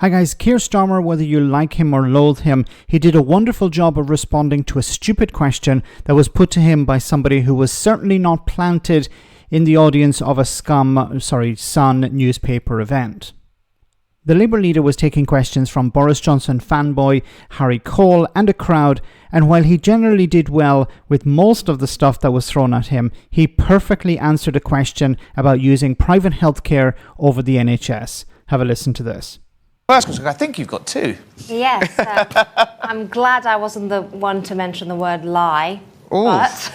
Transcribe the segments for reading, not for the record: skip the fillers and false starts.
Hi guys, Keir Starmer, whether you like him or loathe him, he did a wonderful job of responding to a stupid question that was put to him by somebody who was certainly not planted in the audience of a Sun newspaper event. The Labour leader was taking questions from Boris Johnson fanboy Harry Cole and a crowd, and while he generally did well with most of the stuff that was thrown at him, he perfectly answered a question about using private healthcare over the NHS. Have a listen to this. First question, I think you've got two. Yes, I'm glad I wasn't the one to mention the word lie, Ooh. but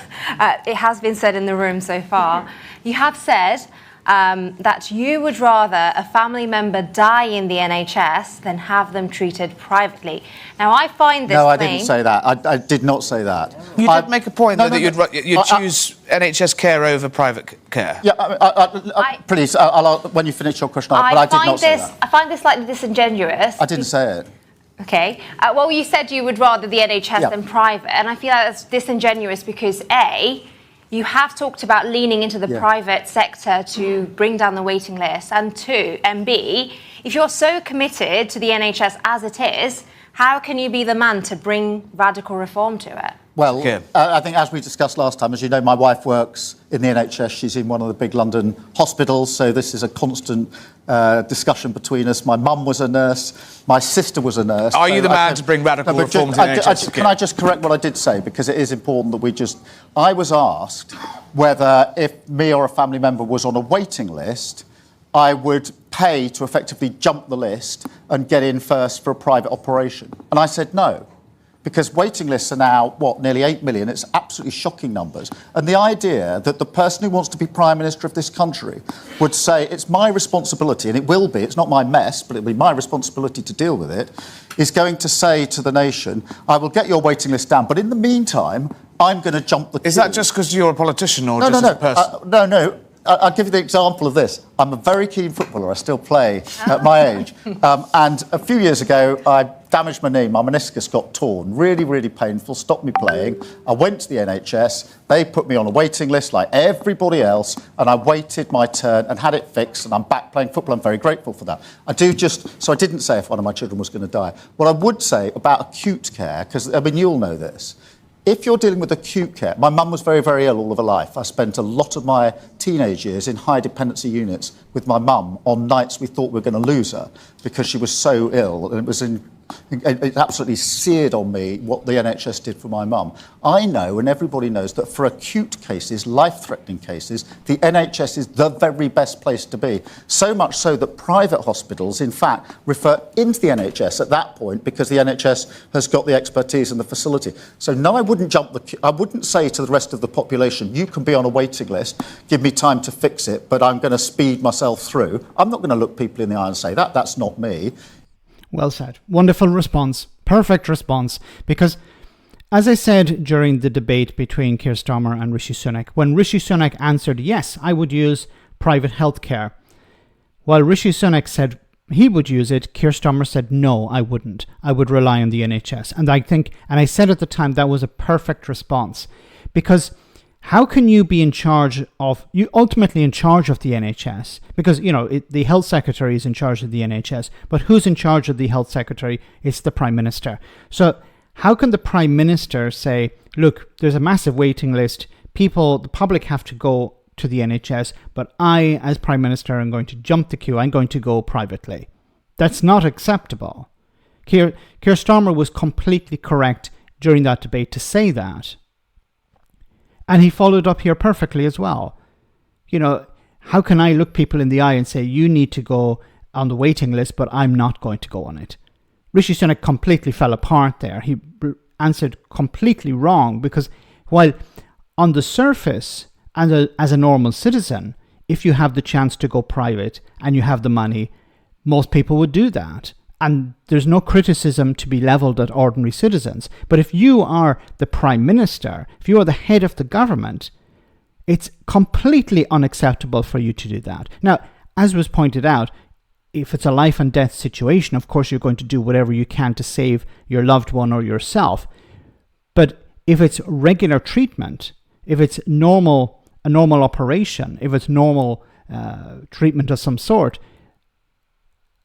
it has been said in the room so far. You have said that you would rather a family member die in the NHS than have them treated privately. Now, I find this No, I claim... didn't say that. I did not say that. You did make a point, though, that you'd choose NHS care over private care. Yeah, please, when you finish your question, but I did not say that. I find this slightly disingenuous. I didn't say it. Okay. Well, you said you would rather the NHS than private, and I feel like that's disingenuous because, A, you have talked about leaning into the private sector to bring down the waiting list, and B, if you're so committed to the NHS as it is, how can you be the man to bring radical reform to it? Well, I think as we discussed last time, as you know, my wife works in the NHS. She's in one of the big London hospitals, so this is a constant discussion between us. My mum was a nurse. My sister was a nurse. Are you the man to bring radical reform to the NHS? Can I just correct what I did say? Because it is important that I was asked whether if me or a family member was on a waiting list, I would pay to effectively jump the list and get in first for a private operation. And I said no. Because waiting lists are now, nearly 8 million. It's absolutely shocking numbers. And the idea that the person who wants to be Prime Minister of this country would say, it's my responsibility, and it will be, it's not my mess, but it'll be my responsibility to deal with it, is going to say to the nation, I will get your waiting list down, but in the meantime, I'm going to jump the queue. Is that just because you're a politician or as a person? No. I'll give you the example of this. I'm a very keen footballer. I still play at my age. And a few years ago, I damaged my knee. My meniscus got torn. Really, really painful. Stopped me playing. I went to the NHS. They put me on a waiting list like everybody else. And I waited my turn and had it fixed. And I'm back playing football. I'm very grateful for that. So I didn't say if one of my children was going to die. What I would say about acute care, because, you'll know this. If you're dealing with acute care, my mum was very, very ill all of her life. I spent a lot of my teenage years in high dependency units with my mum on nights we thought we were going to lose her because she was so ill. And it absolutely seared on me what the NHS did for my mum. I know, and everybody knows, that for acute cases, life-threatening cases, the NHS is the very best place to be. So much so that private hospitals, in fact, refer into the NHS at that point because the NHS has got the expertise and the facility. So no, I wouldn't jump the queue. I wouldn't say to the rest of the population, you can be on a waiting list, give me time to fix it, but I'm going to speed myself through. I'm not going to look people in the eye and say that. That's not me. Well said. Wonderful response. Perfect response. Because, as I said during the debate between Keir Starmer and Rishi Sunak, when Rishi Sunak answered, yes, I would use private healthcare, while Rishi Sunak said he would use it, Keir Starmer said, no, I wouldn't. I would rely on the NHS. And I said at the time that was a perfect response. Because how can you be ultimately in charge of the NHS? Because, the health secretary is in charge of the NHS, but who's in charge of the health secretary? It's the Prime Minister. So how can the Prime Minister say, look, there's a massive waiting list, the public have to go to the NHS, but I, as Prime Minister, am going to jump the queue, I'm going to go privately. That's not acceptable. Keir Starmer was completely correct during that debate to say that. And he followed up here perfectly as well. How can I look people in the eye and say, you need to go on the waiting list, but I'm not going to go on it? Rishi Sunak completely fell apart there. He answered completely wrong because while on the surface, as a normal citizen, if you have the chance to go private and you have the money, most people would do that. And there's no criticism to be levelled at ordinary citizens. But if you are the Prime Minister, if you are the head of the government, it's completely unacceptable for you to do that. Now, as was pointed out, if it's a life and death situation, of course you're going to do whatever you can to save your loved one or yourself. But if it's regular treatment, if it's a normal operation, if it's normal treatment of some sort,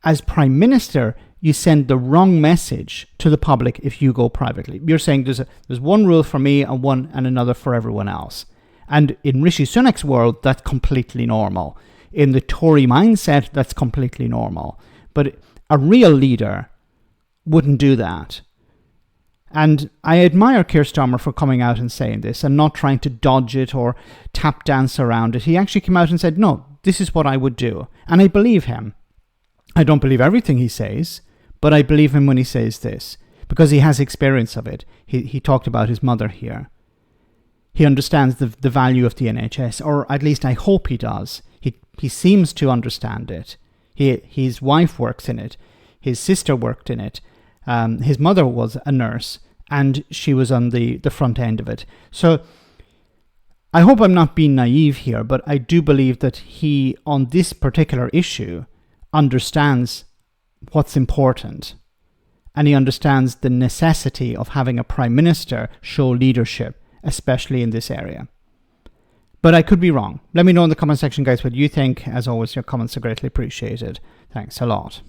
as Prime Minister, you send the wrong message to the public if you go privately. You're saying there's one rule for me and another for everyone else. And in Rishi Sunak's world, that's completely normal. In the Tory mindset, that's completely normal. But a real leader wouldn't do that. And I admire Keir Starmer for coming out and saying this and not trying to dodge it or tap dance around it. He actually came out and said, no, this is what I would do. And I believe him. I don't believe everything he says, but I believe him when he says this, because he has experience of it. He talked about his mother here. He understands the value of the NHS, or at least I hope he does. He seems to understand it. His wife works in it. His sister worked in it. His mother was a nurse, and she was on the front end of it. So I hope I'm not being naive here, but I do believe that he, on this particular issue, understands what's important. And he understands the necessity of having a Prime Minister show leadership, especially in this area. But I could be wrong. Let me know in the comment section, guys, what you think. As always, your comments are greatly appreciated. Thanks a lot.